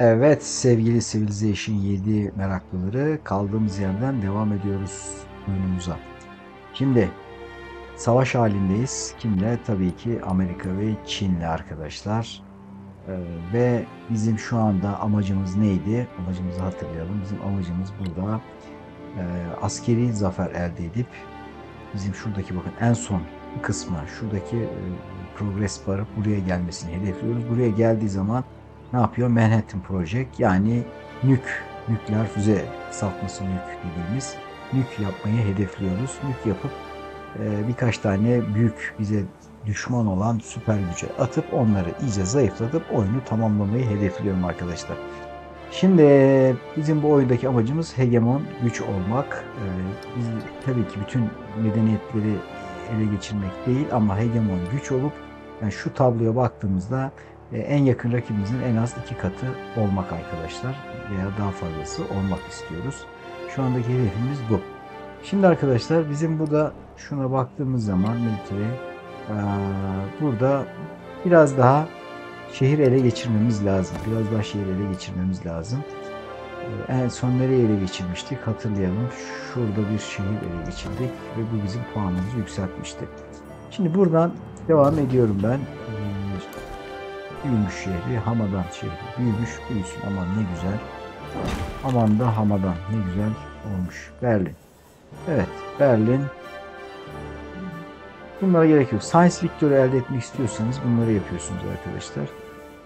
Evet sevgili Civilization 7 meraklıları kaldığımız yerden devam ediyoruz oyunumuza. Şimdi savaş halindeyiz. Kimle? Tabii ki Amerika ve Çin'le arkadaşlar. Ve bizim şu anda amacımız neydi? Amacımızı hatırlayalım. Bizim amacımız burada e, askeri zafer elde edip bizim şuradaki bakın en son kısmı şuradaki progress barı buraya gelmesini hedefliyoruz. Buraya geldiği zaman ne yapıyor? Manhattan Project yani nükleer füze kısaltması dediğimiz nük yapmayı hedefliyoruz. Nük yapıp birkaç tane büyük bize düşman olan süper güce atıp onları iyice zayıflatıp oyunu tamamlamayı hedefliyorum arkadaşlar. Şimdi bizim bu oyundaki amacımız hegemon güç olmak. Biz tabii ki bütün medeniyetleri ele geçirmek değil ama hegemon güç olup yani şu tabloya baktığımızda en yakın rakibimizin en az iki katı olmak arkadaşlar veya daha fazlası olmak istiyoruz. Şu andaki hedefimiz bu. Şimdi arkadaşlar bizim burada şuna baktığımız zaman military burada biraz daha şehir ele geçirmemiz lazım. Biraz daha şehir ele geçirmemiz lazım. En son nereye ele geçirmiştik? Hatırlayalım. Şurada bir şehir ele geçirdik ve bu bizim puanımızı yükseltmişti. Şimdi buradan devam ediyorum ben. Büyümüş şehri, Hamadan şehri. Büyümüş, büyüsün. Aman ne güzel. Aman da Hamadan. Ne güzel olmuş. Berlin. Evet, Berlin. Bunlara gerek yok. Science Victory elde etmek istiyorsanız bunları yapıyorsunuz arkadaşlar.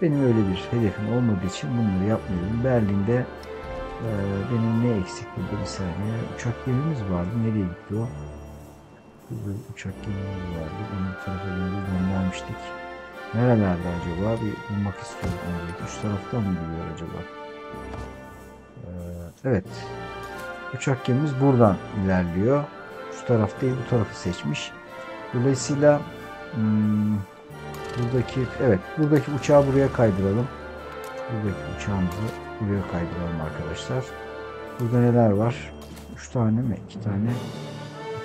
Benim öyle bir hedefim olmadığı için bunları yapmıyorum. Berlin'de benim ne eksik burada bir saniye. Uçak gemimiz vardı. Nereye gitti o? Burada uçak gemimiz vardı. Onu bu tarafa doğru göndermiştik. Nerelerde acaba? Bir bulmak istiyorum onu. Üst taraftan mı gidiyor acaba? Evet. Uçak gemimiz buradan ilerliyor. Şu taraf değil bu tarafı seçmiş. Dolayısıyla hmm, buradaki uçağı buraya kaydıralım. Buradaki uçağımızı buraya kaydıralım arkadaşlar. Burada neler var? 3 tane mi? 2 tane.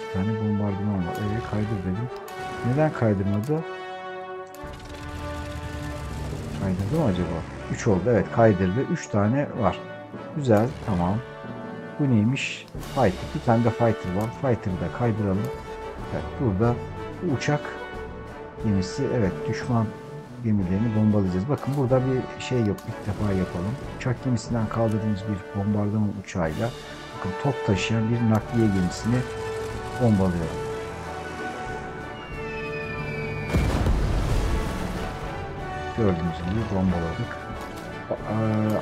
2 tane bombardıman var. Kaydır dedim. Neden kaydırmadı? Kaydırdı mı acaba? 3 oldu. Evet kaydırdı. 3 tane var. Güzel. Tamam. Bu neymiş? Fighter. Bir tane de fighter var. Fighter'ı da kaydıralım. Evet burada bu uçak gemisi. Evet düşman gemilerini bombalayacağız. Bakın burada bir şey yok. İlk defa yapalım. Uçak gemisinden kaldırdığımız bir bombardıman uçağıyla bakın top taşıyan bir nakliye gemisini bombalıyorum. Gördüğünüz gibi bombaladık.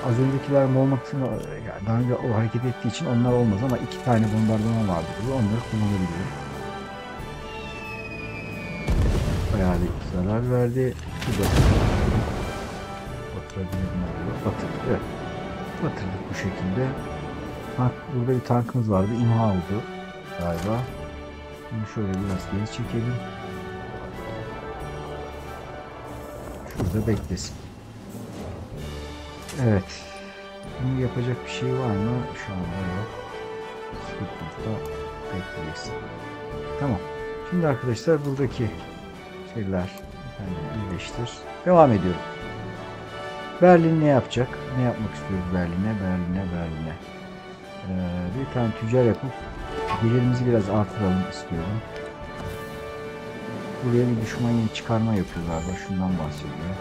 Az öncekiler olmasını yani daha önce o hareket ettiği için onlar olmaz ama iki tane bombardıman vardı burada. Onları kullanabiliyorum. Bayağı bir zarar verdi. Bu da batırdık. Evet. Batırdık bu şekilde. Burada bir tankımız vardı. İmha oldu galiba. Bunu şöyle biraz geri çekelim. Şurada beklesin. Evet. Bunu yapacak bir şey var mı? Şu anda yok. Sıkıntıda bekleyeceksin. Tamam. Şimdi arkadaşlar buradaki şeyler birleştir. Devam ediyorum. Berlin ne yapacak? Ne yapmak istiyoruz Berlin'e? Bir tane tüccar yapıp gelirimizi biraz artıralım istiyorum. Buraya bir düşman yeni çıkarma yapıyorlar da şundan bahsediyor.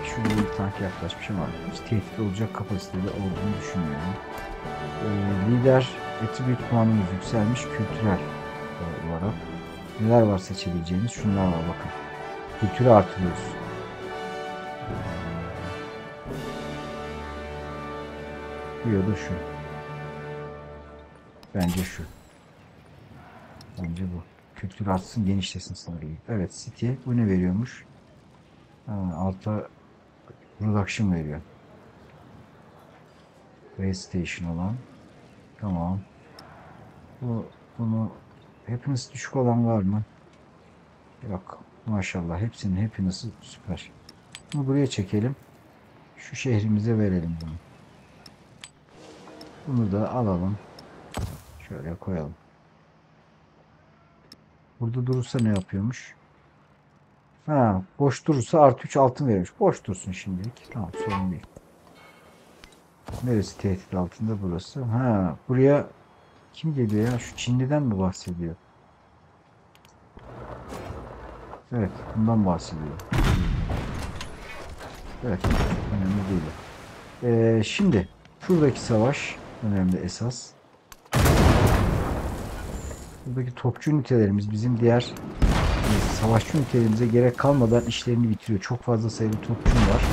Şuraya bir tank yaklaşmış ama hiç tehdit olacak kapasitede olduğunu düşünmüyorum. Lider attribute puanımız yükselmiş kültürel olarak. Neler var seçebileceğimiz? Şunlar var bakın. Kültürü artırıyoruz. Bu ya da şu. Bence şu. Bence bu. Kültür artsın, genişlesin sınırı. Evet, City. Bu ne veriyormuş? Alta production veriyor. Rail Station olan. Tamam. Bunu happiness düşük olan var mı? Yok. Maşallah. Hepsinin happiness'ı süper. Bunu buraya çekelim. Şu şehrimize verelim bunu. Bunu da alalım. Şöyle koyalım. Burada durursa ne yapıyormuş? Ha, boş durursa artı 3 altın vermiş. Boş dursun şimdilik. Tamam, sorun değil. Neresi tehdit altında, burası? Ha, buraya kim geliyor ya? Şu Çinli'den mi bahsediyor? Evet, bundan bahsediyor. Evet, önemli değil. Şimdi şuradaki savaş önemli esas. Buradaki topçu ünitelerimiz bizim diğer savaşçı ünitelerimize gerek kalmadan işlerini bitiriyor. Çok fazla sayıda topçum var.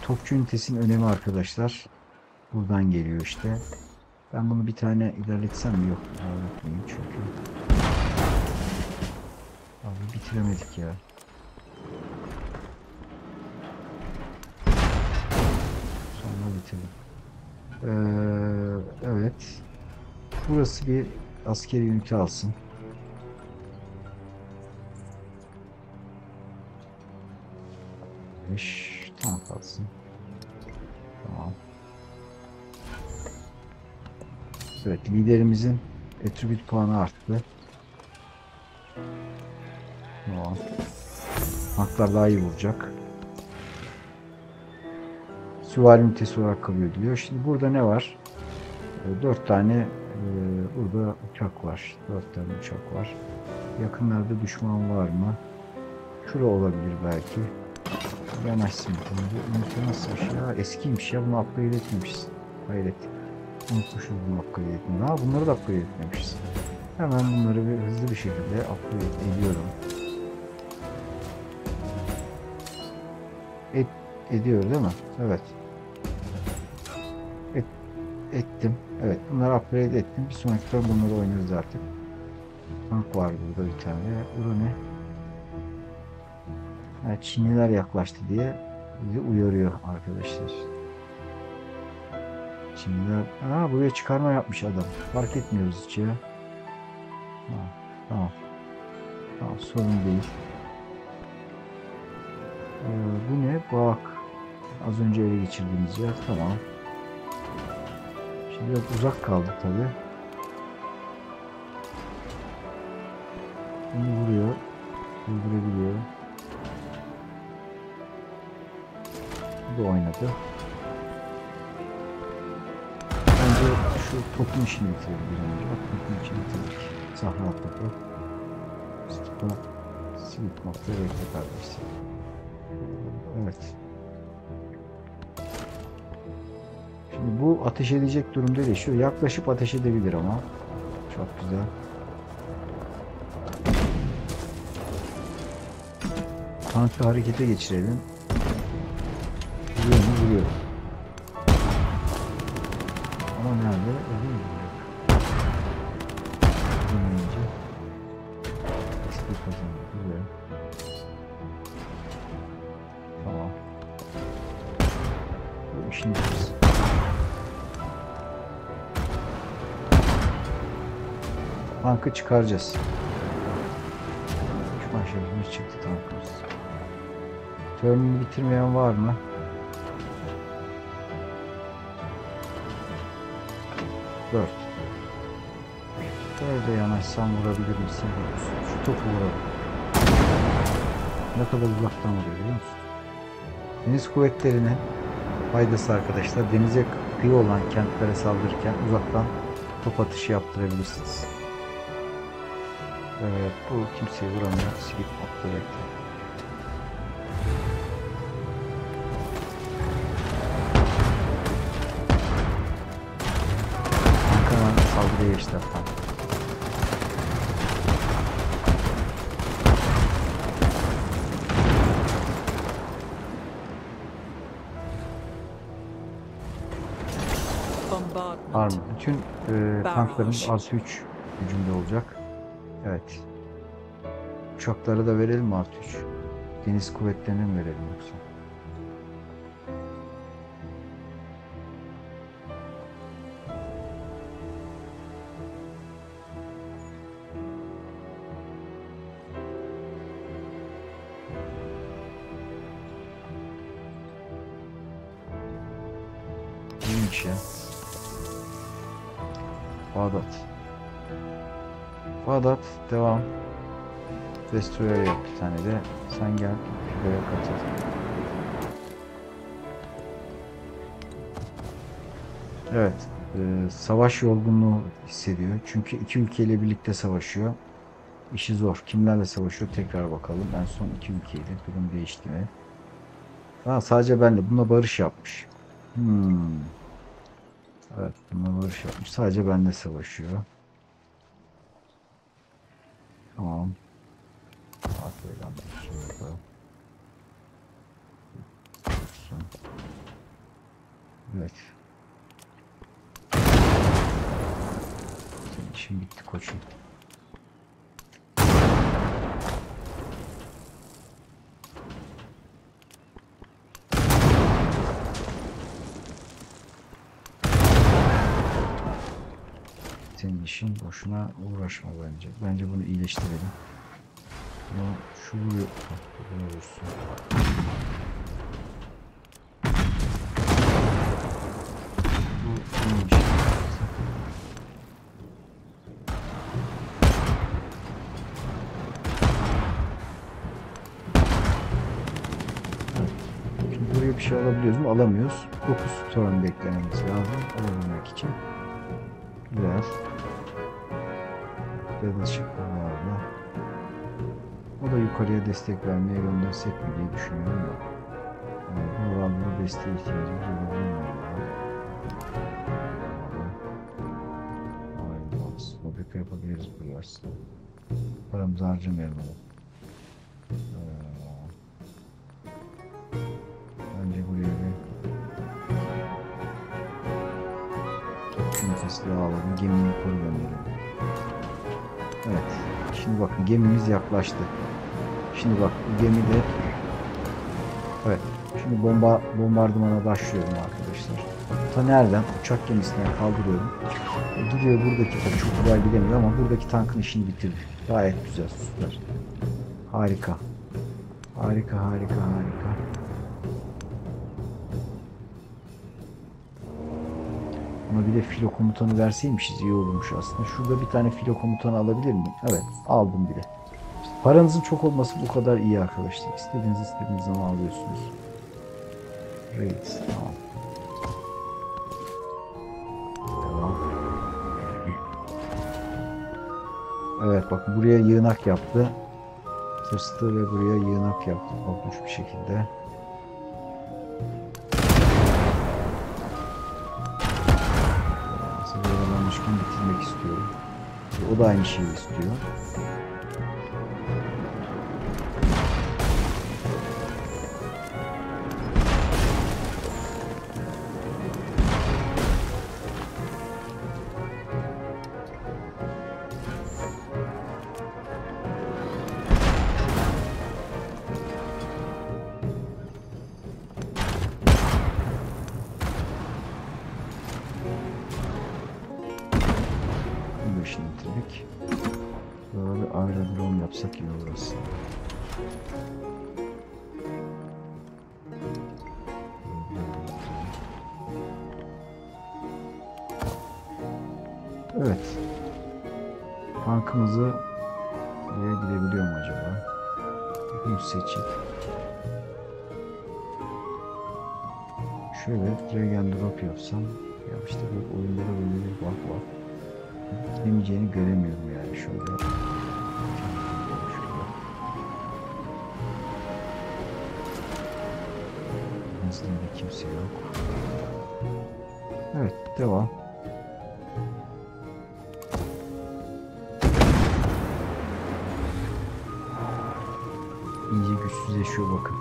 Topçu ünitesinin önemi arkadaşlar buradan geliyor işte. Ben bunu bir tane ilerletsem mi? Yok, ilerletmeyeyim çünkü. Abi bitiremedik ya. Sonra bitirdim. Evet. Burası bir askeri ünite alsın. 5 tank alsın. Tamam. Evet, liderimizin attribute puanı arttı. Tamam. Tanklar daha iyi vuracak. Süvari ünitesi olarak kabul ediliyor. Şimdi burada ne var? 4 tane burada uçak var. 4 tane uçak var. Yakınlarda düşman var mı? Şura olabilir belki. Yanaşsın. Bu ünite nasıl bir şey ya? Eskiymiş ya. Bunu upgrade etmemişiz. Hayret. Unutmuşuz bunu upgrade etmeyi. Ha, bunları da upgrade etmemişiz. Hemen bunları bir hızlı bir şekilde upgrade ediyorum. Ediyor değil mi? Evet. Ettim. Evet, bunları upgrade ettim. Bir sonraki tur bunları oynarız artık. Tank var burada bir tane. Bu da ne? Evet, Çinliler yaklaştı diye bizi uyarıyor arkadaşlar. Çinliler... Aa, buraya çıkarma yapmış adam. Fark etmiyoruz hiç ya. Ha, tamam. Tamam, sorun değil. Bu ne? Bak. Az önce ele geçirdiğimiz yer. Tamam. Şimdi biraz uzak kaldı tabi. Bunu vuruyor. Öldürebiliyor. Bu da oynadı. Bence şu topun işini bitirelim bir an önce. Bak, topun işini bitirdik. Sahra topu. Stopa sivit nokta bekle kardeşler. Evet. Şimdi bu ateş edecek durumda değişiyor. Yaklaşıp ateş edebilir ama. Çok güzel. Tankı harekete geçirelim. Vuruyor mu? Vuruyor. Ama nerede? Öyle mi vuruyor? Vurmayınca. XP kazanıyor. Güzel. Tamam. Bu işin biz. Tankı çıkaracağız. Düşman şehrimiz çıktı tankımız. Turn'unu bitirmeyen var mı? Dört. Böyle yanaşsam vurabilir misin? Şu topu vuralım. Ne kadar uzaktan vuruyor biliyor musun? Deniz kuvvetlerinin faydası arkadaşlar. Denize kıyı olan kentlere saldırırken uzaktan top atışı yaptırabilirsiniz. Evet, bu kimseyi vuramıyor. Silip nokta bekle. Hemen saldırıya geçti efendim. Arm. Bütün tanklarımız artı 3 gücünde olacak. Evet. Uçakları da verelim mi artı 3? Deniz kuvvetlerine mi verelim yoksa? İyiymiş ya. Bağdat. Bağdat devam. Destroyer yap bir tane de. Sen gel buraya katıl. Evet. Savaş yorgunluğu hissediyor. Çünkü iki ülkeyle birlikte savaşıyor. İşi zor. Kimlerle savaşıyor? Tekrar bakalım. En son iki ülkeyle. Durum değişti mi? Ha, sadece benle. Bununla barış yapmış. Evet. Bununla barış yapmış. Sadece benle savaşıyor. Tamam. Aferin. Şurada. Evet. Senin işin bitti koçum. Senin işin boşuna uğraşma bence. Bence bunu iyileştirelim. Ama şu vuruyor. Vurursun. Bu neymiş? Şimdi buraya bir şey alabiliyoruz mu? Alamıyoruz. 9 turn beklememiz lazım. Alabilmek için. Güzel. Battleship vardı. O da yukarıya destek vermeye göndersek mi diye düşünüyorum da. Yani buralarda desteğe ihtiyacımız olabilir mi? Fabrika yapabiliriz biraz. Paramızı harcamayalım. Bence buraya bir nefesli alalım. Gemiyi yukarı gönderelim. Evet. Şimdi bakın gemimiz yaklaştı. Şimdi bak bu gemide evet. Şimdi bombardımana başlıyorum arkadaşlar. Ta nereden? Uçak gemisinden kaldırıyorum. Gidiyor buradaki tabii çok güzel gidemiyor ama buradaki tankın işini bitirdi. Gayet güzel, süper. Harika. Harika, harika, harika. Ama bir de filo komutanı verseymişiz iyi olurmuş aslında. Şurada bir tane filo komutanı alabilir miyim? Evet, aldım bile. İşte paranızın çok olması bu kadar iyi arkadaşlar. İstediğiniz zaman alıyorsunuz. Raid, tamam. Devam. Evet bak buraya yığınak yaptı. Tırstı ve buraya yığınak yaptı. Korkunç bir şekilde. Yaralanmışken bitirmek istiyorum. O da aynı şeyi istiyor. İşini bitirdik. Böyle bir aerodrom yapsak iyi olur aslında. Evet. Tankımızı buraya gidebiliyor mu acaba? Bunu seçip şöyle drag and drop yapsam ya işte bu oyunlara böyle bir bak var. Gidemeyeceğini göremiyorum yani şöyle. Aslında kimse yok. Evet, devam. İyice güçsüzleşiyor bakın.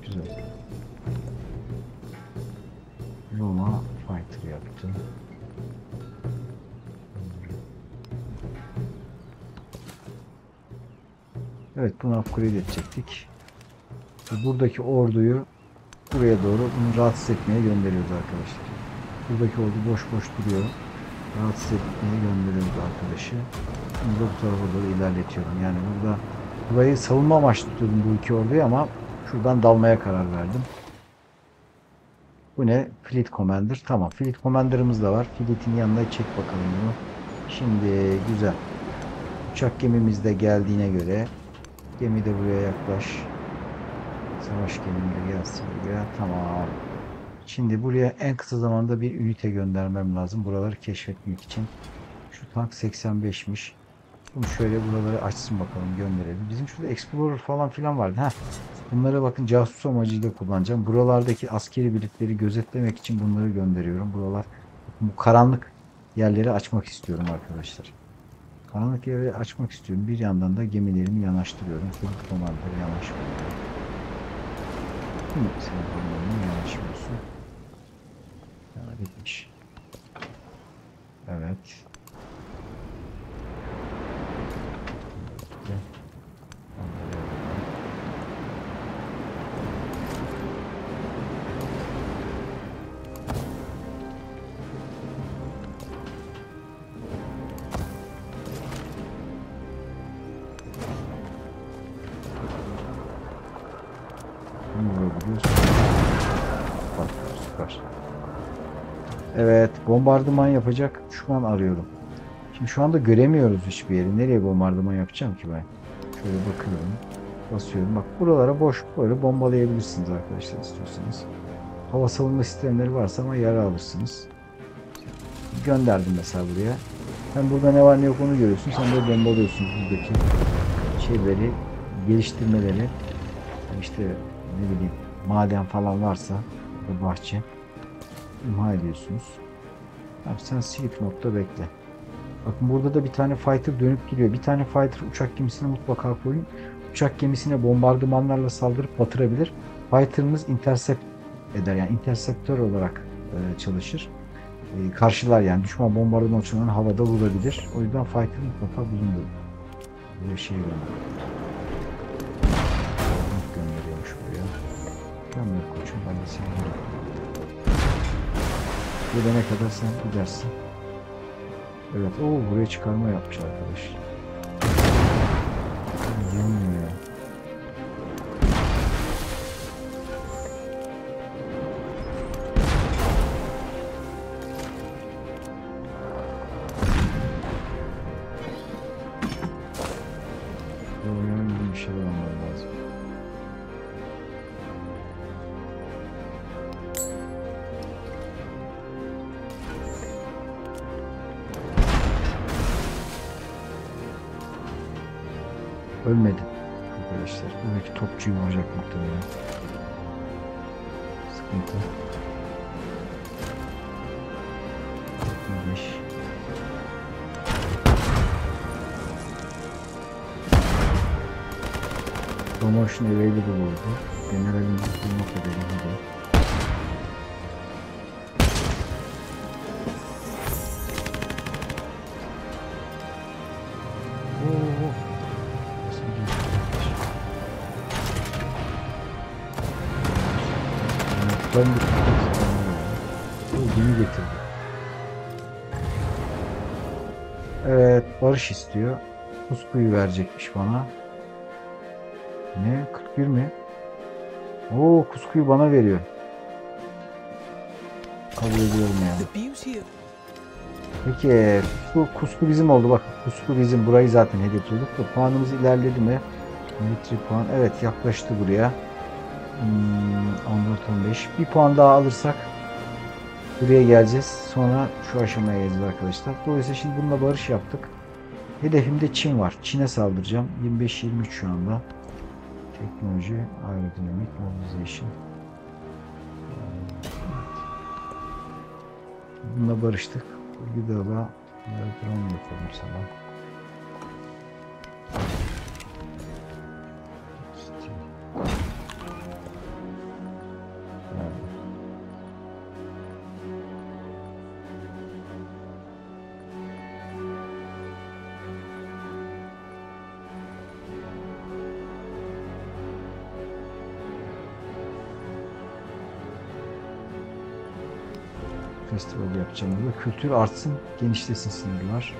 Güzel. Roma fighter yaptı. Evet, bunu upgrade edecektik. Buradaki orduyu buraya doğru bunu rahatsız etmeye gönderiyoruz arkadaşlar. Buradaki ordu boş boş duruyor. Rahatsız etmeye gönderiyoruz arkadaşı. Bunu da bu tarafa doğru ilerletiyorum. Yani burada burayı savunma amaçlı tutuyordum bu iki orduyu ama şuradan dalmaya karar verdim. Bu ne? Fleet Commander. Tamam. Fleet Commander'ımız da var. Fleet'in yanına çek bakalım bunu. Şimdi güzel. Uçak gemimiz de geldiğine göre gemi de buraya yaklaş. Savaş gemimiz gelsin buraya. Tamam. Şimdi buraya en kısa zamanda bir ünite göndermem lazım. Buraları keşfetmek için. Şu tank 85'miş. Bunu şöyle buraları açsın bakalım, gönderelim. Bizim şurada Explorer falan filan vardı. Heh. Bunları bakın casus amacıyla kullanacağım. Buralardaki askeri birlikleri gözetlemek için bunları gönderiyorum. Buralar, bu karanlık yerleri açmak istiyorum arkadaşlar. Karanlık yerleri açmak istiyorum. Bir yandan da gemilerimi yanaştırıyorum. Kılık komandoları yanaşmıyor. Sen bunlarla yanaşmıyorsun. Yani bitmiş. Evet. Bak, süper. Evet, bombardıman yapacak düşman arıyorum. Şimdi şu anda göremiyoruz hiçbir yeri. Nereye bombardıman yapacağım ki ben? Şöyle bakıyorum. Basıyorum. Bak, buralara boş böyle bombalayabilirsiniz arkadaşlar istiyorsanız. Hava savunma sistemleri varsa ama yara alırsınız. Gönderdim mesela buraya. Sen burada ne var ne yok onu görüyorsun. Sen de bombalıyorsun buradaki şeyleri, geliştirmeleri. İşte ne bileyim, maden falan varsa bahçe imha ediyorsunuz. Abi sen safe nokta bekle. Bakın burada da bir tane fighter dönüp gidiyor. Bir tane fighter uçak gemisine mutlaka koyun. Uçak gemisine bombardımanlarla saldırıp batırabilir. Fighter'ınız intercept eder. Yani interceptör olarak çalışır. Karşılar yani. Düşman bombardıman uçağını havada vurabilir. O yüzden fighter mutlaka bulundur. Böyle şey gönderiyormuş buraya. Gönder koçum, ben de seni bırakıyorum. Gelene kadar sen gidersin. Evet, o buraya çıkarma yapmış arkadaş. Yanmıyor ya. Böyle bir şey olmalı lazım. Ölmedi arkadaşlar. Buradaki topçuyu vuracak muhtemelen. Sıkıntı. 5. Promotion available oldu. Generalimizi bulmak kadarıyla. Ben de gemi getirdi. Evet, barış istiyor. Kuskuyu verecekmiş bana. Ne? 41 mi? Oo, kuskuyu bana veriyor. Kabul ediyorum yani. Peki, kusku bizim oldu. Bak, kusku bizim. Burayı zaten hedefliyorduk da puanımız ilerledi mi? Military puan. Evet, yaklaştı buraya. 14-15. Bir puan daha alırsak buraya geleceğiz. Sonra şu aşamaya geleceğiz arkadaşlar. Dolayısıyla şimdi bununla barış yaptık. Hedefimde Çin var. Çin'e saldıracağım. 25-23 şu anda. Teknoloji, aerodinamik, mobilization. Bununla barıştık. Gıdala, drone yapalım sana. Festival yapacağım burada. Kültür artsın, genişlesin sınırlar.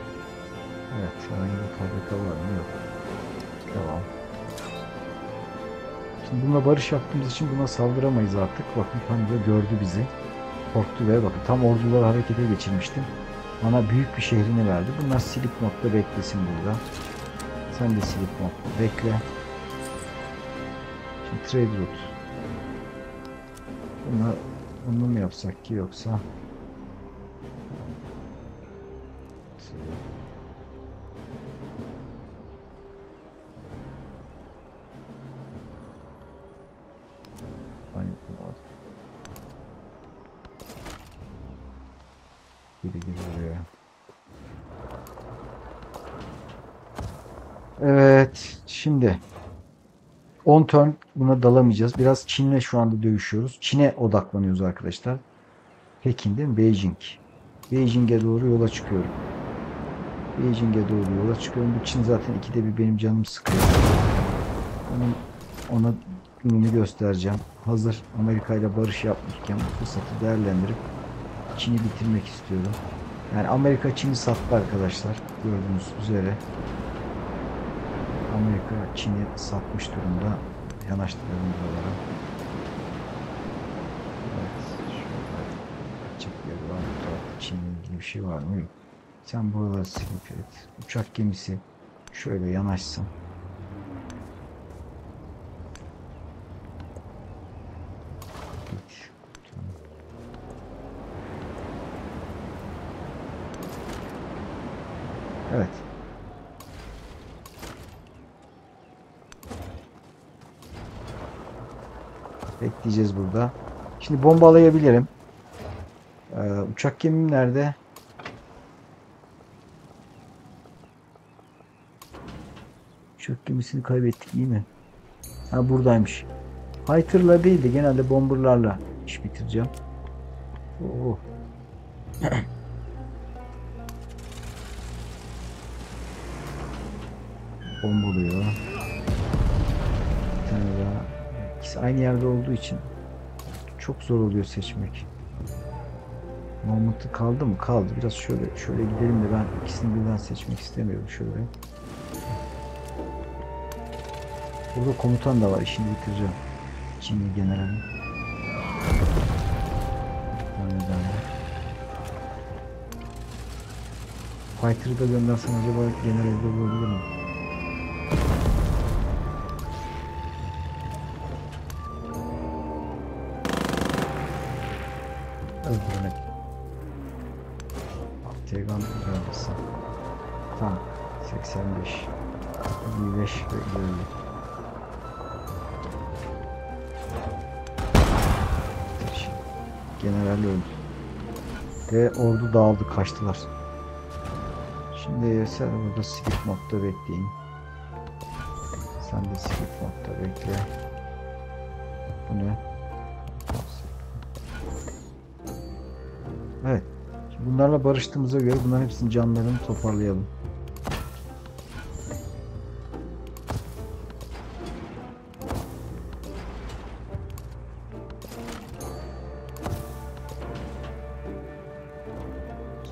Evet, herhangi bir fabrika var mı? Yok. Devam. Şimdi bununla barış yaptığımız için buna saldıramayız artık. Bakın Kanada gördü bizi. Korktu ve bakın tam orduları harekete geçirmiştim. Bana büyük bir şehrini verdi. Bunlar silip nokta beklesin burada. Sen de silip nokta bekle. Şimdi trade route. Bunu mu yapsak ki yoksa? Geri buraya. Evet, şimdi 10 turn buna dalamayacağız. Biraz Çin'le şu anda dövüşüyoruz. Çin'e odaklanıyoruz arkadaşlar. Pekin'den Beijing. Beijing'e doğru yola çıkıyorum. Beijing'e doğru yola çıkıyorum. Bu Çin zaten ikide bir benim canımı sıkıyor. Ona gününü göstereceğim. Hazır Amerika ile barış yapmışken bu fırsatı değerlendirip Çin'i bitirmek istiyorum. Yani Amerika Çin'i sattı arkadaşlar. Gördüğünüz üzere. Amerika Çin'i satmış durumda. Yanaştıralım buralara. Evet. Şöyle açık yer var. Çin'le ilgili bir şey var mı? Yok. Sen buraları silip et. Uçak gemisi şöyle yanaşsın. Evet. Bekleyeceğiz burada. Şimdi bombalayabilirim. Uçak gemim nerede? Uçak gemisini kaybettik iyi mi? Ha buradaymış. Fighter'la değil de genelde bomberlarla iş bitireceğim. Oo. Bombalıyor. Bir tane daha. İkisi aynı yerde olduğu için çok zor oluyor seçmek. Moment'ı kaldı mı? Kaldı. Biraz şöyle gidelim de ben ikisini birden seçmek istemiyorum şöyle. Burada komutan da var. İşini bitireceğim. Çinli generali. Fighter'ı da göndersem acaba generalde olabilir mi? Öldürmek. Tegan güzeldesin. Tamam. 85. 25 ve ilerle. General öldü. Ve ordu dağıldı, kaçtılar. Şimdi sen burada skip modda bekleyin. Sen de skip modda bekle. Bu ne? Evet. Şimdi bunlarla barıştığımıza göre bunların hepsinin canlarını toparlayalım.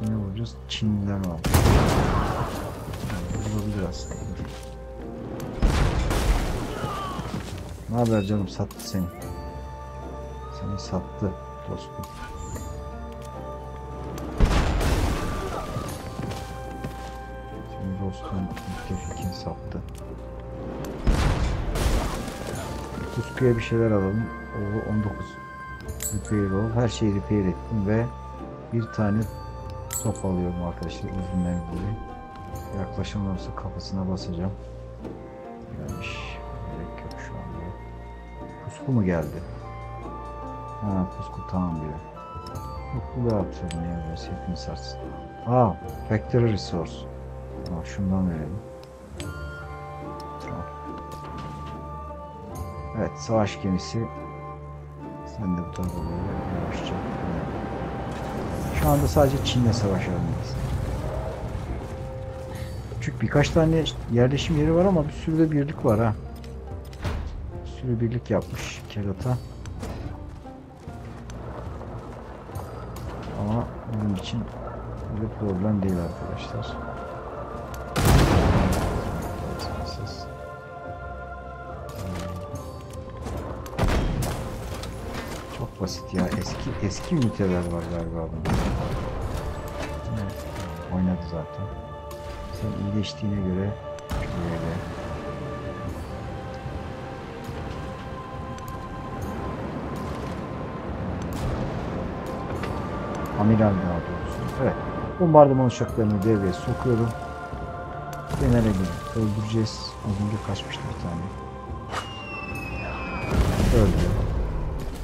Ne vuracağız? Çinliler var. Vurabilir aslında. Ne haber canım, sattı seni. Seni sattı dostum. Senin dostum müttefikin sattı. Kusku'ya bir şeyler alalım. O 19 repair ol. Her şeyi repair ettim ve bir tane top alıyorum arkadaşlar, uzun menzilli. Yaklaşım olursa kafasına basacağım. Gelmiş. Gerek yok şu anda. Pusku mu geldi? Ha, pusku tamam diyor. Pusku da atıyorum ya, böyle hepini sarsın. Aa, factory resource. Tamam, şundan verelim. Tamam. Evet, savaş gemisi. Sen de bu tarafa böyle yavaşça. Şu anda sadece Çin'le savaş halindeyiz. Çünkü birkaç tane yerleşim yeri var ama bir sürü de birlik var ha. Bir sürü birlik yapmış Kerata. Ama Benim için bir problem değil arkadaşlar. Çok basit ya. Eski üniteler var galiba bunda. Evet, oynadı zaten. Sen iyileştiğine göre şöyle. Amiral daha doğrusu. Evet. Bombardıman uçaklarını devreye sokuyorum. Generali öldüreceğiz. Az önce kaçmıştı bir tane. Öldü.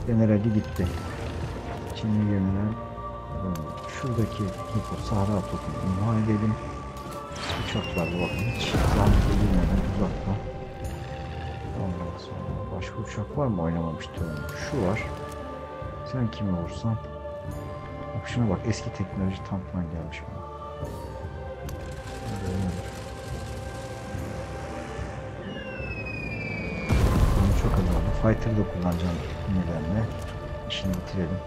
Generali gitti. Çinli gemiler. Şuradaki topu, Sahra topunu imha edelim. Uçaklar bakın hiç zahmet edilmeden uzakta. Ondan sonra başka uçak var mı oynamamıştı? Şu var. Sen kimi vursan. Bak şuna bak, eski teknoloji tanktan gelmiş bana. Çok azaldı. Fighter'ı da kullanacağım nedenle. İşini bitirelim.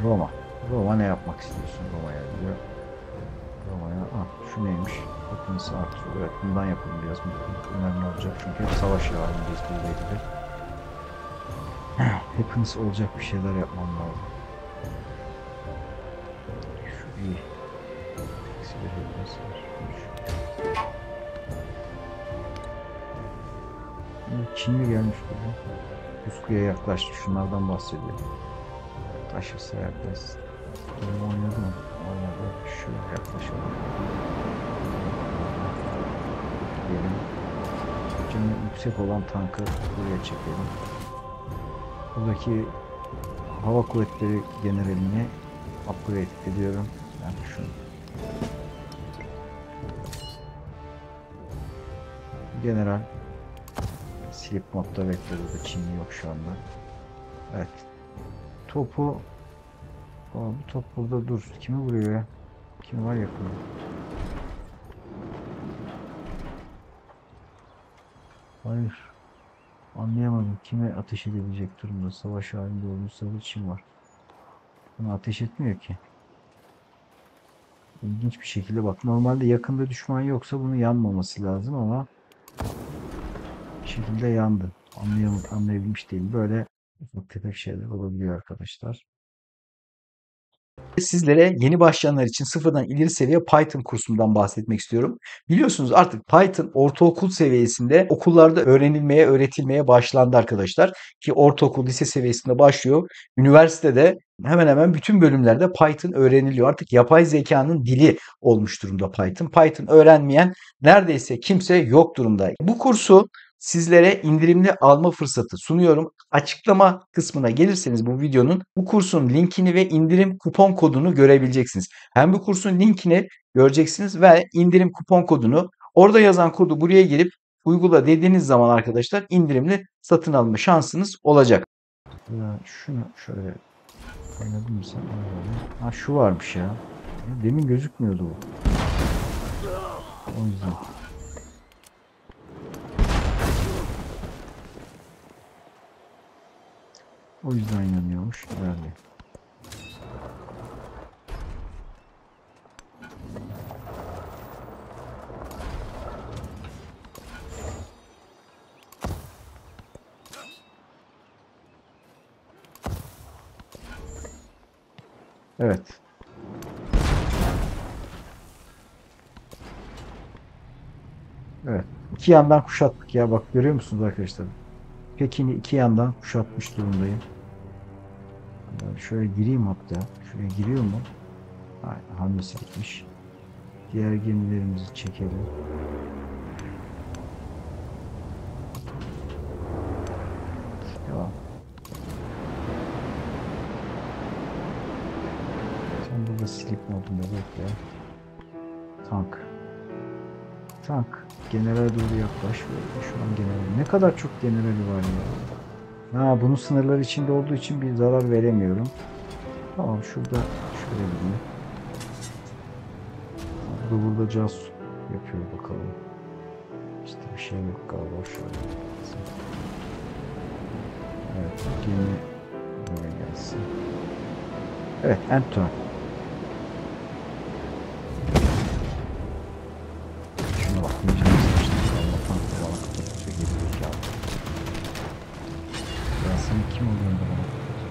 Roma. Roma ne yapmak istiyorsun Roma'ya diyor. Roma'ya. Şu neymiş? Hepinizi artıyor. Evet, bundan yapalım biraz. Önemli olacak çünkü hep savaş halindeyiz buradaki. Hepiniz olacak bir şeyler yapmam lazım. Şu iyi. Çinli gelmiş burada. Usku'ya yaklaştı. Şunlardan bahsediyor. Taşırsa yaklaşsın. Bunu oynadı mı? Oynadı. Şöyle yaklaşalım. Diyelim. Canı yüksek olan tankı buraya çekelim. Buradaki hava kuvvetleri generalini upgrade ediyorum. Yani şunu. General sleep modda bekliyordu. Çinli yok şu anda. Evet. Topu bu top burada dur. Kimi vuruyor ya? Kim var yakında? Hayır. Anlayamadım. Kime ateş edebilecek durumda? Savaş halinde olmuşsa bir Çin var. Buna ateş etmiyor ki. İlginç bir şekilde bak. Normalde yakında düşman yoksa bunu yanmaması lazım ama bir şekilde yandı. Anlayabilmiş değil. Böyle ufak tefek şeyler olabiliyor arkadaşlar. Sizlere yeni başlayanlar için sıfırdan ileri seviye Python kursundan bahsetmek istiyorum. Biliyorsunuz artık Python ortaokul seviyesinde okullarda öğretilmeye başlandı arkadaşlar. Ki ortaokul, lise seviyesinde başlıyor. Üniversitede hemen hemen bütün bölümlerde Python öğreniliyor. Artık yapay zekanın dili olmuş durumda Python. Python öğrenmeyen neredeyse kimse yok durumda. Bu kursu sizlere indirimli alma fırsatı sunuyorum. Açıklama kısmına gelirseniz bu kursun linkini ve indirim kupon kodunu görebileceksiniz. Hem bu kursun linkini göreceksiniz ve indirim kupon kodunu, orada yazan kodu buraya gelip uygula dediğiniz zaman arkadaşlar indirimli satın alma şansınız olacak. Ya şunu şöyle anladın mı sen? Ha şu varmış ya. Demin gözükmüyordu bu. O yüzden. O yüzden yanıyormuş. İlerle. Evet. Evet. İki yandan kuşattık ya. Bak görüyor musunuz arkadaşlar? Pekin'i iki yandan kuşatmış durumdayım. Şöyle gireyim hatta. Şuraya giriyor mu? Aynen, hamlesi bitmiş. Diğer gemilerimizi çekelim. Devam. Sen burada sleep modunda bekle. Tank. Tank. Generale doğru yaklaş. Şu an general. Ne kadar çok generali var ya. Bunun sınırları içinde olduğu için bir zarar veremiyorum. Tamam şurada şöyle gideyim. Burada casus yapıyor bakalım. İşte bir şey yok galiba şöyle. Evet gemi neyse. Evet, Anton. Şuna bak, diyeceğim sıkıştık. Allah'tan bana kapatınca geliyor ya. Ya sen kim oluyorsun da bana kapatınca?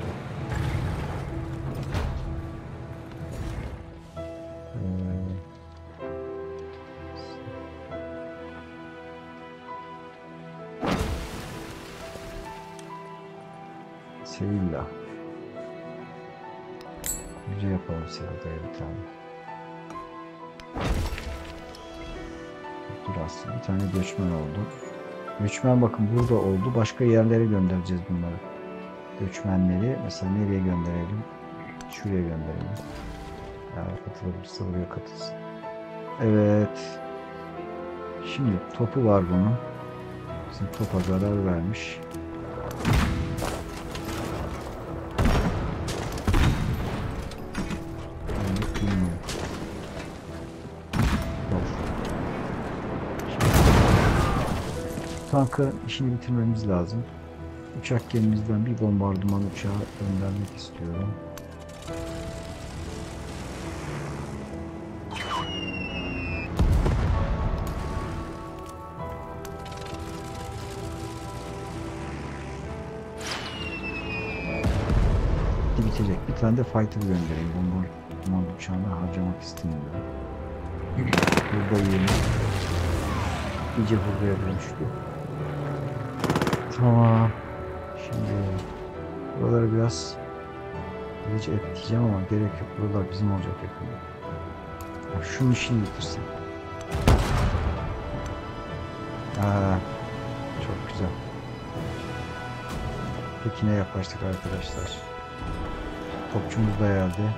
Sevilla. Yüce yapalım Sevilla'ya bir tane. Dur aslında bir tane göçmen oldu. Göçmen bakın burada oldu. Başka yerlere göndereceğiz bunları. Göçmenleri mesela nereye gönderelim? Şuraya gönderelim. Ya katılabilirse buraya katılsın. Evet. Şimdi topu var bunun. Bizim topa zarar vermiş. Tankı işini bitirmemiz lazım. Uçak gemimizden bir bombardıman uçağı göndermek istiyorum. Bitecek. Bir tane de fighter göndereyim. Bombardıman uçağını harcamak istemiyorum. Burada yeni iyice hurdaya dönüştü. Tamam. Şimdi buraları biraz kılıç et diyeceğim ama gerek yok. Buralar bizim olacak yakında. Ya şunun işini bitirsin. Çok güzel. Pekin'e yaklaştık arkadaşlar. Topçumuz da geldi.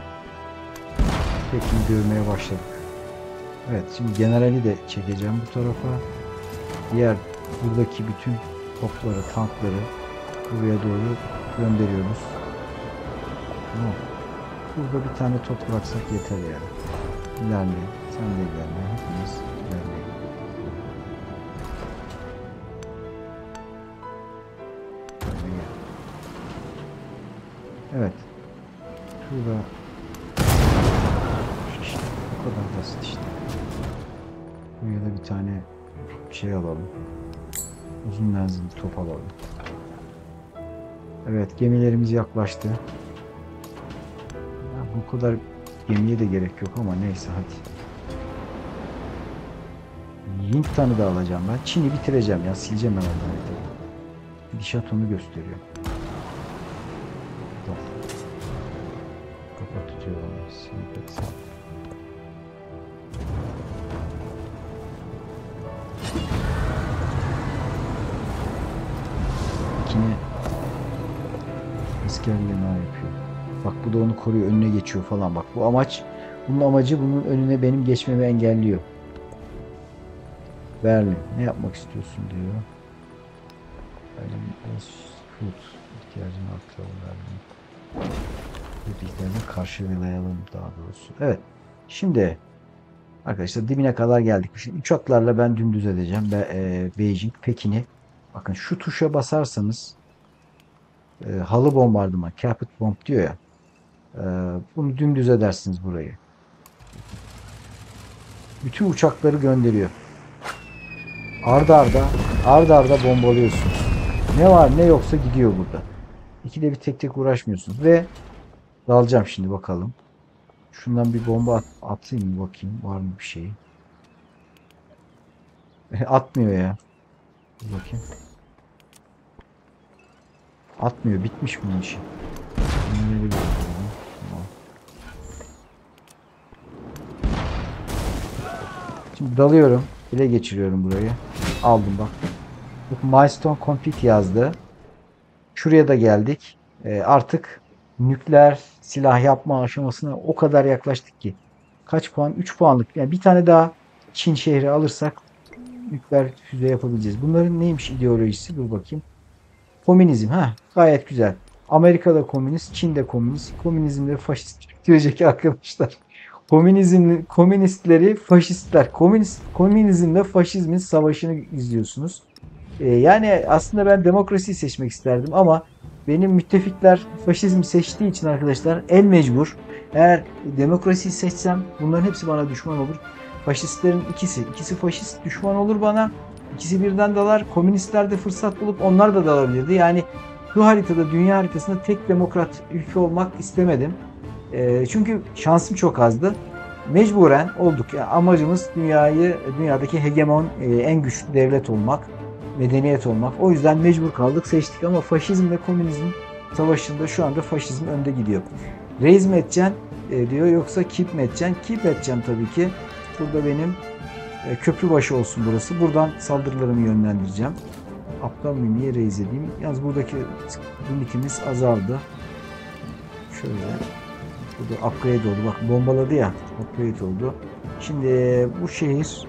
Pekin'i görmeye başladık. Evet, şimdi generali de çekeceğim bu tarafa. Diğer buradaki bütün topları, tankları buraya doğru gönderiyoruz. Tamam. Burada bir tane top bıraksak yeter yani. İlerleyin. Sen de ilerle. Hepimiz ilerleyin. Evet. Şurada işte bu kadar basit işte. Buraya da bir tane şey alalım. Uzun menzilli top alalım. Evet, gemilerimiz yaklaştı. Ya, bu kadar gemiye de gerek yok ama neyse hadi. Yingtan'ı da alacağım ben. Çin'i bitireceğim ya. Sileceğim herhalde haritayı. Gidişat onu gösteriyor. Kapat tutuyor onu. Silip İkini askerliğine yapıyor. Bak bu da onu koruyor. Önüne geçiyor falan. Bak bu amaç. Bunun amacı bunun önüne benim geçmemi engelliyor. Berlin. Ne yapmak istiyorsun diyor. Berlin food ihtiyacını artıralım Berlin. Bizlerle karşılayalım daha doğrusu. Evet. Şimdi arkadaşlar dibine kadar geldik. Şimdi uçaklarla ben dümdüz edeceğim. Beijing, Pekin'i. Bakın şu tuşa basarsanız halı bombardıman, carpet bomb diyor ya. Bunu dümdüz edersiniz burayı. Bütün uçakları gönderiyor. Arda arda bombalıyorsunuz. Ne var ne yoksa gidiyor burada. İkide bir tek tek uğraşmıyorsunuz ve dalacağım şimdi bakalım. Şundan bir bomba atayım mı bakayım var mı bir şey. Atmıyor ya. Dur bakayım. Atmıyor. Bitmiş bunun işi. Şimdi dalıyorum. Ele geçiriyorum burayı. Aldım bak. Milestone Complete yazdı. Şuraya da geldik. Artık nükleer silah yapma aşamasına o kadar yaklaştık ki. Kaç puan? 3 puanlık. Yani bir tane daha Çin şehri alırsak nükleer füze yapabileceğiz. Bunların neymiş ideolojisi? Dur bakayım. Komünizm. Gayet güzel. Amerika'da komünist, Çin'de komünist. Komünizmde faşist diyecek arkadaşlar. Komünistleri faşistler. Komünizmle faşizmin savaşını izliyorsunuz. Yani aslında ben demokrasiyi seçmek isterdim ama benim müttefikler faşizmi seçtiği için arkadaşlar el mecbur. Eğer demokrasiyi seçsem bunların hepsi bana düşman olur. Faşistlerin ikisi faşist düşman olur bana. İkisi birden dalar. Komünistler de fırsat bulup onlar da dalabilirdi. Yani şu haritada, dünya haritasında tek demokrat ülke olmak istemedim. Çünkü şansım çok azdı. Mecburen olduk. Yani amacımız dünyadaki hegemon, en güçlü devlet olmak, medeniyet olmak. O yüzden mecbur kaldık, seçtik ama faşizm ve komünizm savaşında şu anda faşizm önde gidiyor. Reis mi edeceksin diyor, yoksa keep mi edeceksin? Keep edeceğim tabii ki. Burada benim köprü başı olsun burası. Buradan saldırılarımı yönlendireceğim. Aptal mıyım? Niye reis edeyim? Yalnız buradaki limitimiz azaldı. Şöyle. Burada upgrade oldu. Bak bombaladı ya. Upgrade oldu. Şimdi bu şehir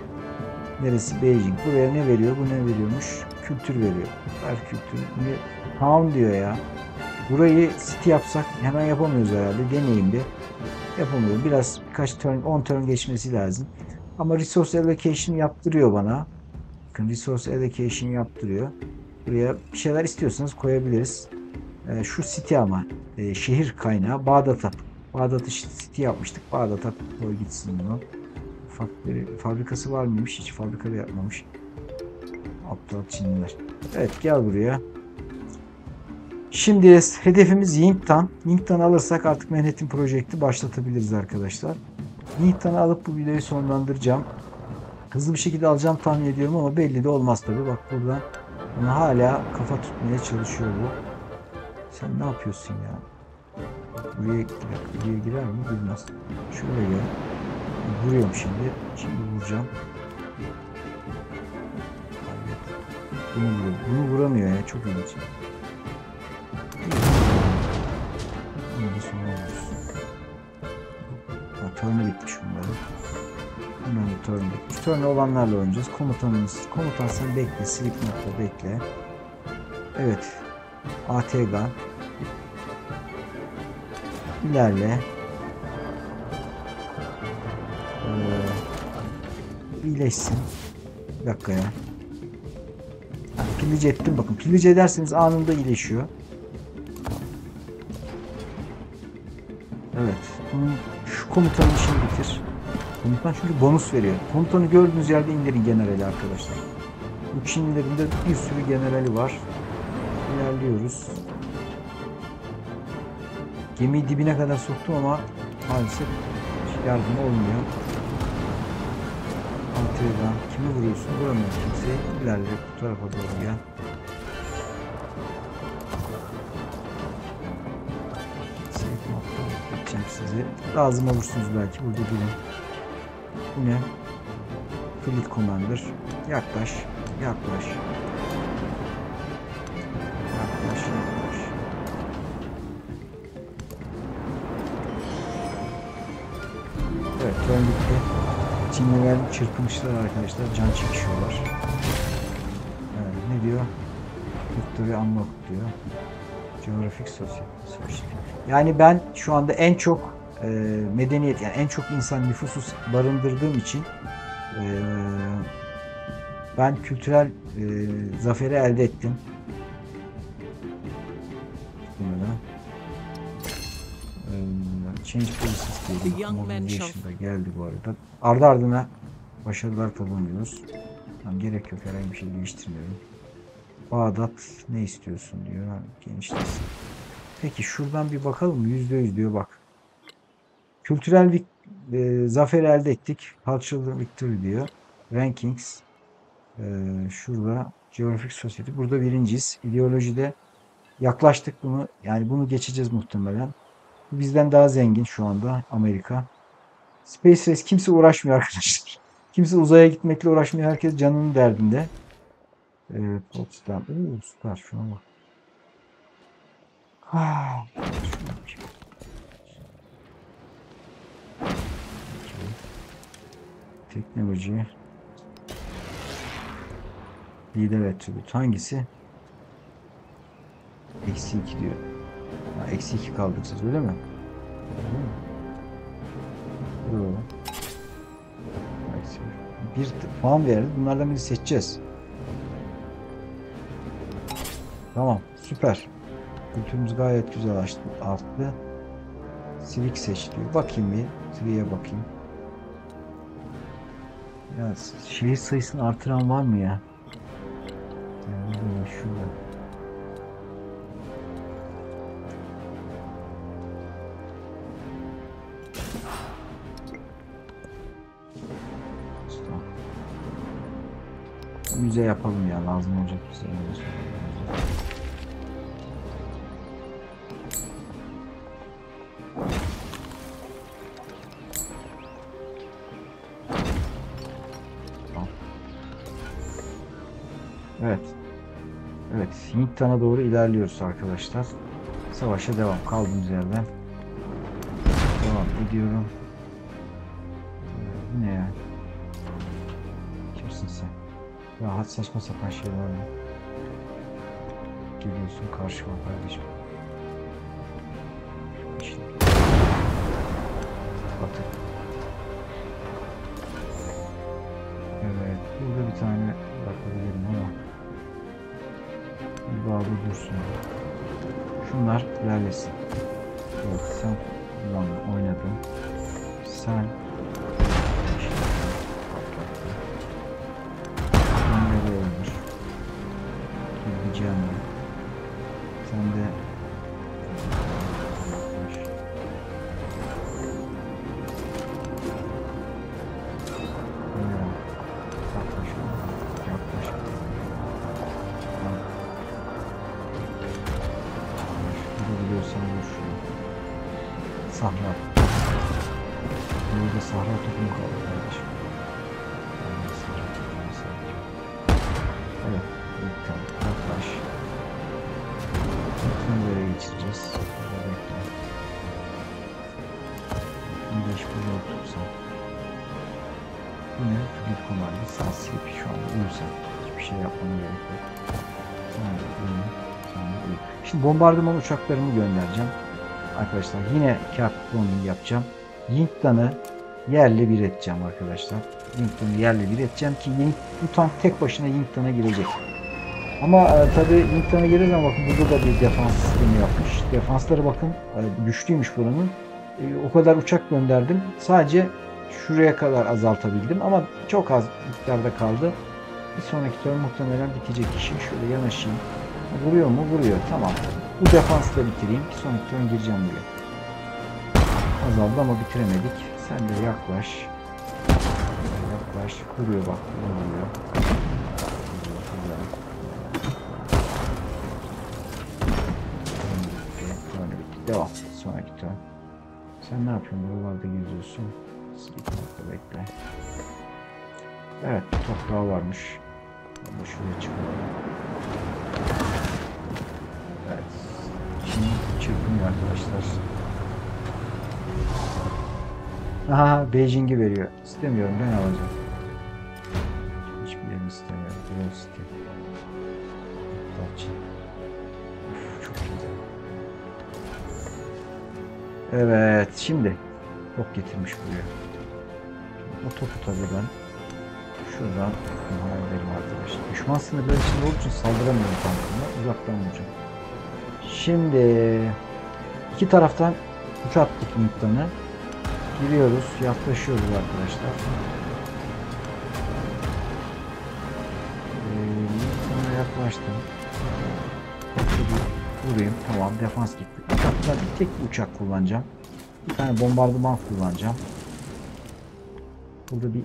neresi? Beijing. Buraya ne veriyor? Bu ne veriyormuş? Kültür veriyor. Ver kültür. Town diyor ya. Burayı city yapsak hemen yapamıyoruz herhalde. Deneyim bir. Yapamıyorum. Birkaç turn, 10 turn geçmesi lazım. Ama resource allocation yaptırıyor bana. Bakın resource allocation yaptırıyor. Buraya bir şeyler istiyorsanız koyabiliriz. Şu city ama şehir kaynağı Bağdat'ı city yapmıştık. Bağdat'a koy gitsin bunu. Fabrikası var mıymış? Hiç fabrikada yapmamış. Aptal Çinliler. Evet, gel buraya. Şimdi hedefimiz Yingtan. Yingtan'ı alırsak artık Manhattan Project'i başlatabiliriz arkadaşlar. Yingtan'ı alıp bu videoyu sonlandıracağım. Hızlı bir şekilde alacağım tahmin ediyorum ama belli de olmaz tabi. Bak buradan ona hala kafa tutmaya çalışıyor bu. Sen ne yapıyorsun ya? Buraya girer mi? Girmez. Şuraya gel. Vuruyorum şimdi. Şimdi vuracağım. Bunu vuramıyor ya. Çok ilginç. Bunu da sonra vurursun. Turnu bitmiş bunların. Bunların turnu bitmiş. Turnu olanlarla oynayacağız. Komutan sen bekle. Slipknot'la bekle. Evet. ATG. İlerle. İyileşsin. Bir dakika ya. Pillage ettim bakın. Pillage ederseniz anında iyileşiyor. Evet. Şu komutanın işini bitir. Komutan çünkü bonus veriyor. Komutanı gördüğünüz yerde indirin generali arkadaşlar. Bu Çinlilerin de bir sürü generali var. İlerliyoruz. Gemiyi dibine kadar soktum ama maalesef yardım olmuyor. Antalya'dan kimi vuruyorsun? Vuramıyor kimseyi. İlerle bu tarafa doğru gel. Geçeceğim sizi. Lazım olursunuz belki. Burada durun. Bu ne? Fleet Commander. Yaklaş. Yaklaş. Yaklaş. Yaklaş. Evet, turn bitti. Çinliler çırpınışlar arkadaşlar. Can çekişiyorlar. Evet, ne diyor? Victory Unlock diyor. Geographic Society. Yani ben şu anda en çok medeniyet, yani en çok insan nüfusu barındırdığım için ben kültürel zaferi elde ettim. Change Policies diye mobilization'da geldi bu arada. Ardı ardına başarılar kazanıyoruz. Tamam, gerek yok, herhangi bir şey değiştirmiyorum. Bağdat ne istiyorsun diyor. Genişlesin. Peki şuradan bir bakalım. %100 diyor bak. Kültürel zafer elde ettik. Cultural Victory diyor. Rankings. Şurada Geographic Society. Burada birinciyiz. İdeolojide yaklaştık bunu. Yani bunu geçeceğiz muhtemelen. Bizden daha zengin şu anda Amerika. Space Race kimse uğraşmıyor arkadaşlar. Kimse uzaya gitmekle uğraşmıyor. Herkes canının derdinde. Potsdam. Süper. Şuna bak. Teknoloji. Lider attribute. Hangisi? -2 diyor. -2 kaldık siz öyle mi? Doğru. Bir puan verdi. Bunlardan birini seçeceğiz. Tamam. Süper. Kültürümüz gayet güzel arttı. Civic seç diyor. Bakayım bir. Civi'ye bakayım. Ya şehir sayısını artıran var mı ya? Yani şurada. Müze yapalım ya. Lazım olacak bize. Evet. Evet. Hindstan'a doğru ilerliyoruz arkadaşlar. Savaşa devam. Kaldığımız yerden devam ediyorum. Bu ne ya? Kimsin sen? Ya hadi saçma sapan şeyler mi? Geliyorsun karşıma kardeşim. İşte. Batık. Evet. Burada bir tane bakabilirim ama bir bağlı dursun. Şunlar ilerlesin. Evet, sen oynadın. Sen nereye ölmüş? Gideceğim ben. Sen de Sahra. Burada Sahra toplum kaldı kardeşim. Evet. Yaklaş. Bütün böyle geçireceğiz. Bekle. Şimdi iş burada otursan. Bu ne? Bir komarlı. Sansiyip şu an uyursan. Hiçbir şey yapmana gerek yok. Sen de uyu. Sen de uyu. Şimdi bombardıman uçaklarımı göndereceğim. Arkadaşlar yine kağıt bombing yapacağım. Yingtan'ı yerle bir edeceğim arkadaşlar. Yingtan'ı yerle bir edeceğim ki bu tank tek başına Yingtan'a girecek. Ama tabi Yingtan'a girer ama bakın burada da bir defans sistemi yapmış. Defansları bakın güçlüymüş buranın. O kadar uçak gönderdim. Sadece şuraya kadar azaltabildim ama çok az miktarda kaldı. Bir sonraki turn muhtemelen bitecek işi. Şöyle yanaşayım. Vuruyor mu? Vuruyor. Tamam. Bu defansı da bitireyim. Bir sonraki turn gireceğim buraya. Azaldı ama bitiremedik. Sen de yaklaş. Yaklaş. Vuruyor bak. Vuruyor. Devam. Sonraki turn. Sen ne yapıyorsun? Buralarda geziyorsun. Bekle. Evet. Toprağı varmış. Şuraya çıkalım. Evet. Şimdi çırpınıyor arkadaşlar. Aha, Beijing'i veriyor. İstemiyorum, ben alacağım. Hiçbir yerini istemiyorum. Biraz istiyorum. Çok güzel. Evet, şimdi top getirmiş buraya. O topu tabii ben şuradan ederim arkadaşlar. Düşman sınırları içinde olduğu için saldıramıyorum tankımla. Uzaktan vuracağım. Şimdi iki taraftan uç attık Yingtan'ı. Giriyoruz, yaklaşıyoruz arkadaşlar. Yingtan'a yaklaştım. Vurayım, tamam, defans gitti. Uçakta bir tek uçak kullanacağım. Bir tane bombardıman kullanacağım. Burada bir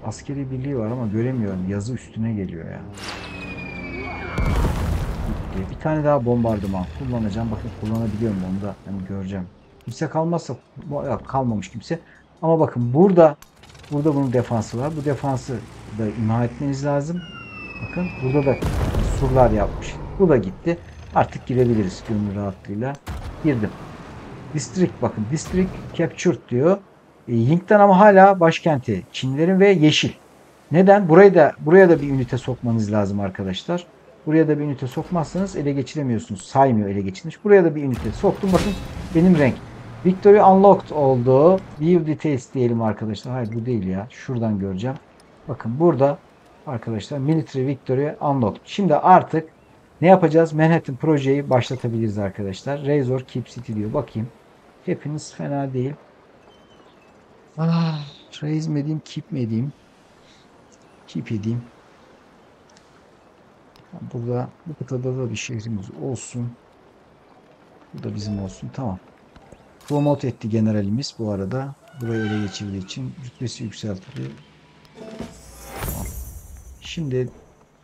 askeri birliği var ama göremiyorum. Yazı üstüne geliyor ya. Bir tane daha bombardıman kullanacağım. Bakın kullanabiliyorum onu da. Yani göreceğim. Kimse kalmazsa kalmamış kimse. Ama bakın burada bunun defansı var. Bu defansı da imha etmeniz lazım. Bakın burada da surlar yapmış. Bu da gitti. Artık girebiliriz gönül rahatlığıyla. Girdim. District bakın. District captured diyor. Yingtan ama hala başkenti. Çinlerin ve yeşil. Neden? Buraya da bir ünite sokmanız lazım arkadaşlar. Buraya da bir ünite sokmazsanız ele geçiremiyorsunuz. Saymıyor ele geçirmiş. Buraya da bir ünite soktum. Bakın benim renk. Victory unlocked oldu. View details diyelim arkadaşlar. Hayır bu değil ya. Şuradan göreceğim. Bakın burada arkadaşlar military victory unlocked. Şimdi artık Ne yapacağız? Manhattan projeyi başlatabiliriz arkadaşlar. Razor Keep City diyor. Bakayım. Hepiniz fena değil. Ah, raise mi edeyim, keep mi edeyim? Keep edeyim. Burada bu kıtada da bir şehrimiz olsun. Bu da bizim olsun. Tamam. Promote etti generalimiz bu arada. Burayı ele geçirdiği için rütbesi yükseltildi. Tamam. Şimdi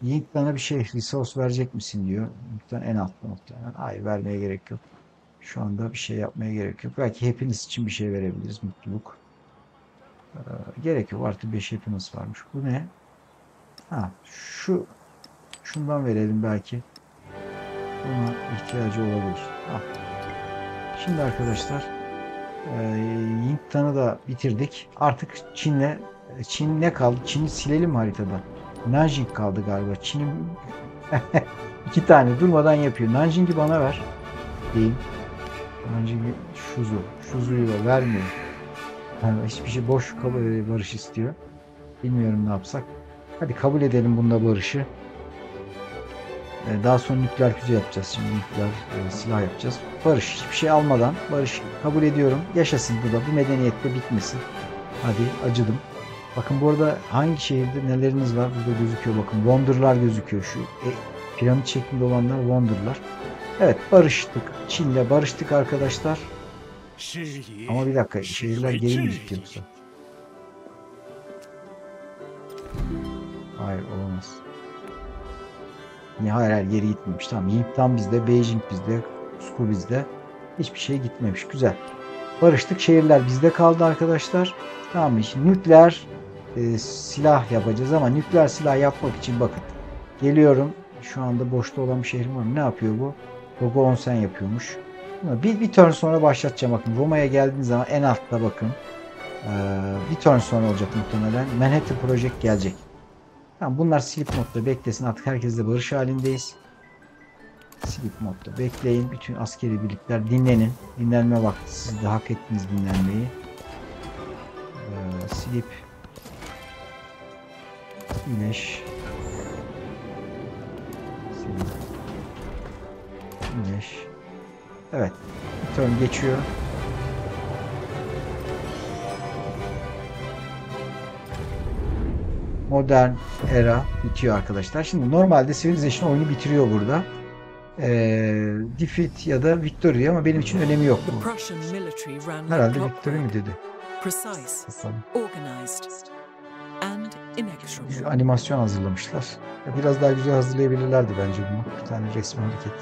Yiğit'ten bir şey resource verecek misin diyor. Muhtemelen en altta muhtemelen. Hayır, vermeye gerek yok. Şu anda bir şey yapmaya gerek yok. Belki hepiniz için bir şey verebiliriz. Mutluluk. Gerek yok. Artı 5 hepiniz varmış. Bu ne? Ha, şundan verelim belki. Buna ihtiyacı olabilir. Ha. Şimdi arkadaşlar Yiğit'tan'ı da bitirdik. Artık Çin ne kaldı? Çin'i silelim haritada. Nanjing kaldı galiba. Çin'in iki tane durmadan yapıyor. Nanjing'i bana ver diyeyim. Nanjing'i Şuzu'yu da vermiyor. Yani hiçbir şey boş barış istiyor. Bilmiyorum ne yapsak. Hadi kabul edelim bunda barışı. Daha sonra nükleer füze yapacağız. Şimdi nükleer silah yapacağız. Barış. Hiçbir şey almadan barış kabul ediyorum. Yaşasın bu da. Bu medeniyette bitmesin. Hadi acıdım. Bakın burada hangi şehirde neleriniz var burada gözüküyor. Bakın Wonder'lar gözüküyor. Şu piramit şeklinde olanlar Wonder'lar. Evet, barıştık. Çin'le barıştık arkadaşlar. Ama bir dakika, şehirler geri mi gitti yoksa? Hayır, olamaz. Hayır, geri gitmemiş. Tamam, Yiğitan bizde, Beijing bizde, Moskou bizde. Hiçbir şey gitmemiş. Güzel. Barıştık. Şehirler bizde kaldı arkadaşlar. Tamam mı? Şimdi nükleer silah yapacağız ama nükleer silah yapmak için bakın. Geliyorum. Şu anda boşta olan bir şehrim var. Ne yapıyor bu? Rogo Onsen yapıyormuş. Bir turn sonra başlatacağım. Bakın Roma'ya geldiğiniz zaman en altta bakın. Bir turn sonra olacak muhtemelen. Manhattan Project gelecek. Tamam, bunlar sleep modda beklesin. Artık herkesle barış halindeyiz. Sleep modda bekleyin. Bütün askeri birlikler dinlenin. Dinlenme vakti. Siz de hak ettiniz dinlenmeyi. Sleep. Güneş. Sleep. Güneş. Evet. Bir turn geçiyor. Modern era bitiyor arkadaşlar. Şimdi normalde Civilization oyunu bitiriyor burada. Defeat ya da Victory ama benim için önemi yok. Herhalde Victory mi dedi? Bir animasyon hazırlamışlar. Biraz daha güzel hazırlayabilirlerdi bence bunu. Bir tane resmi hareket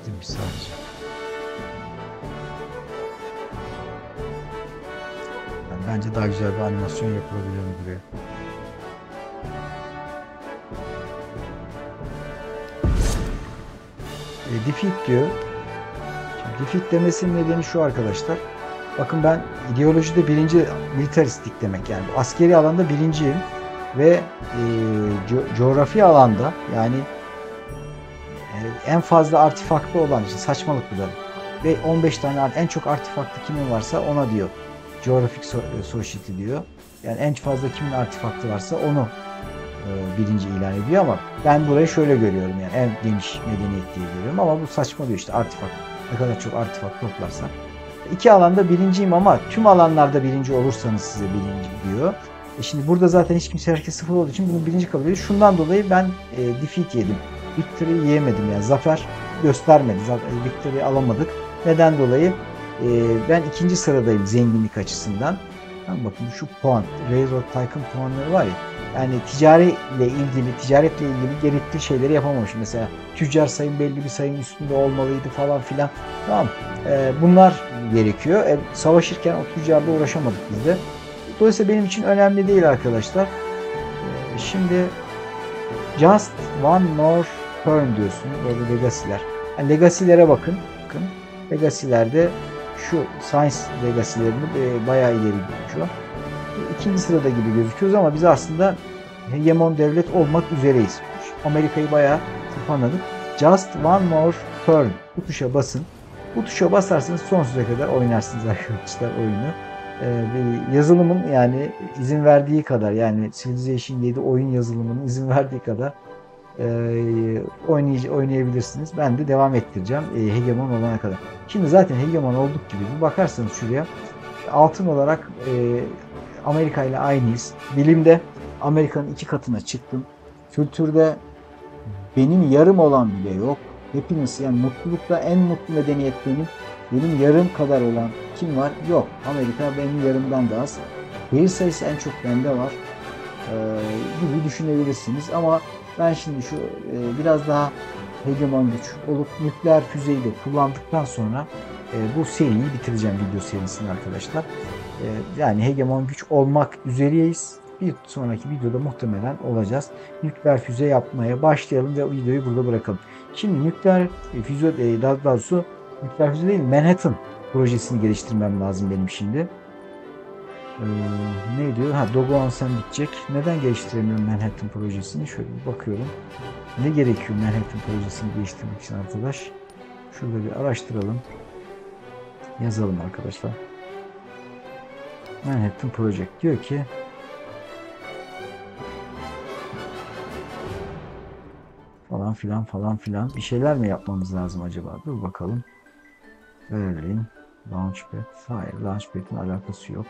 ettirmiş sadece. Yani bence daha güzel bir animasyon yapılabilir buraya. Defeat diyor. Şimdi defeat demesinin nedeni şu arkadaşlar. Bakın ben ideolojide birinci militaristik demek yani. Askeri alanda birinciyim. Ve coğrafi alanda yani en fazla artifaktı olan işte saçmalık bu da. Ve 15 tane en çok artifaktı kimin varsa ona diyor. Geographic Society diyor. Yani en fazla kimin artifaktı varsa onu birinci ilan ediyor ama ben burayı şöyle görüyorum yani en geniş medeniyet diye görüyorum ama bu saçma diyor işte artifakt. Ne kadar çok artifakt toplarsan. İki alanda birinciyim ama tüm alanlarda birinci olursanız size birinci diyor. Şimdi burada zaten hiç kimse herkes sıfır olduğu için bunu birinci kabul ediyor. Şundan dolayı ben defeat yedim. Victory yiyemedim yani zafer göstermedi. Zaten victory alamadık. Neden dolayı? Ben ikinci sıradayım zenginlik açısından. Bakın şu puan, Razor Tycoon puanları var ya. Yani ticaretle ilgili gerekli şeyleri yapamamışım. Mesela tüccar sayım belli bir sayının üstünde olmalıydı falan filan. Tamam. Bunlar gerekiyor. Savaşırken o tüccarla uğraşamadık biz de. Dolayısıyla benim için önemli değil arkadaşlar. Şimdi just one more turn diyorsun. Böyle legacy'ler. Yani legacy'lere bakın. Bakın. Legacy'lerde şu science legacy'lerini bayağı ileri gidiyor. İkinci sırada gibi gözüküyoruz ama biz aslında hegemon devlet olmak üzereyiz. Amerika'yı bayağı tırpanladık. Just one more turn. Bu tuşa basın. Bu tuşa basarsanız sonsuza kadar oynarsınız arkadaşlar oyunu. Yazılımın yani izin verdiği kadar yani Civilization 7 oyun yazılımının izin verdiği kadar oynayabilirsiniz. Ben de devam ettireceğim hegemon olana kadar. Şimdi zaten hegemon olduk gibi. Bir bakarsanız şuraya altın olarak Amerika ile aynıyız. Bilimde Amerika'nın 2 katına çıktım. Kültürde benim yarım olan bile yok. Hepiniz yani mutlulukta en mutlu medeniyet benim. Benim yarım kadar olan kim var? Yok. Amerika benim yarımdan da az. Şehir sayısı en çok bende var. Gibi düşünebilirsiniz. Ama ben şimdi şu biraz daha hegemon güç olup nükleer füzeyi de kullandıktan sonra bu seriyi bitireceğim, video serisini arkadaşlar. Yani hegemon güç olmak üzereyiz. Bir sonraki videoda muhtemelen olacağız. Nükleer füze yapmaya başlayalım ve videoyu burada bırakalım. Şimdi nükleer füze, daha doğrusu nükleer füze değil, Manhattan projesini geliştirmem lazım benim şimdi. Ne diyor? Ha, Dogo Onsen bitecek. Neden geliştiremiyorum Manhattan projesini? Şöyle bir bakıyorum. Ne gerekiyor Manhattan projesini geliştirmek için arkadaş? Şurada bir araştıralım. Yazalım arkadaşlar. Manhattan Project diyor ki falan filan falan filan bir şeyler mi yapmamız lazım acaba? Dur bakalım. Berlin Launchpad. Hayır, Launchpad'in alakası yok.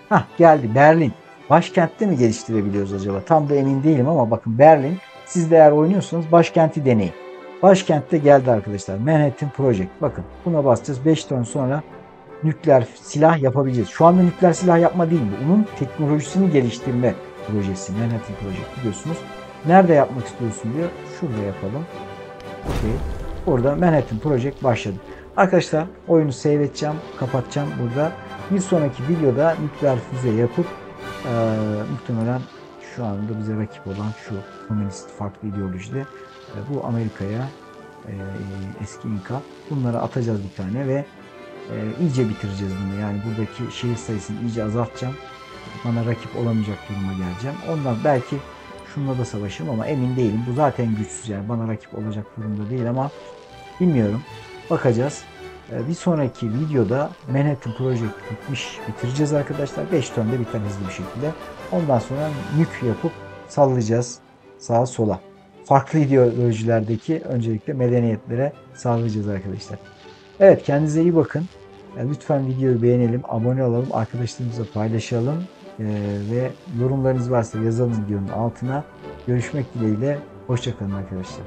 Hah, geldi Berlin. Başkentte mi geliştirebiliyoruz acaba? Tam da emin değilim ama bakın Berlin. Siz de eğer oynuyorsanız başkenti deneyin. Başkentte geldi arkadaşlar. Manhattan Project. Bakın buna basacağız. 5 ton sonra nükleer silah yapabileceğiz. Şu anda nükleer silah yapma değil bu. Onun teknolojisini geliştirme projesi. Manhattan Project biliyorsunuz. Nerede yapmak istiyorsun diyor. Şurada yapalım. Okey. Orada Manhattan Project başladı. Arkadaşlar oyunu seyredeceğim. Kapatacağım burada. Bir sonraki videoda nükleer füze yapıp muhtemelen şu anda bize rakip olan şu komünist farklı ideolojide bu Amerika'ya eski İnka bunları atacağız bir tane ve iyice bitireceğiz bunu. Yani buradaki şehir sayısını iyice azaltacağım. Bana rakip olamayacak duruma geleceğim. Ondan belki şununla da savaşırım ama emin değilim. Bu zaten güçsüz yani bana rakip olacak durumda değil ama bilmiyorum. Bakacağız. Bir sonraki videoda Manhattan Project bitmiş bitireceğiz arkadaşlar. 5 tonda biter hızlı bir şekilde. Ondan sonra nük yapıp sallayacağız sağa sola. Farklı ideolojilerdeki öncelikle medeniyetlere sallayacağız arkadaşlar. Evet, kendinize iyi bakın. Lütfen videoyu beğenelim, abone olalım, arkadaşlarımızla paylaşalım ve yorumlarınız varsa yazalım videonun altına. Görüşmek dileğiyle, hoşça kalın arkadaşlar.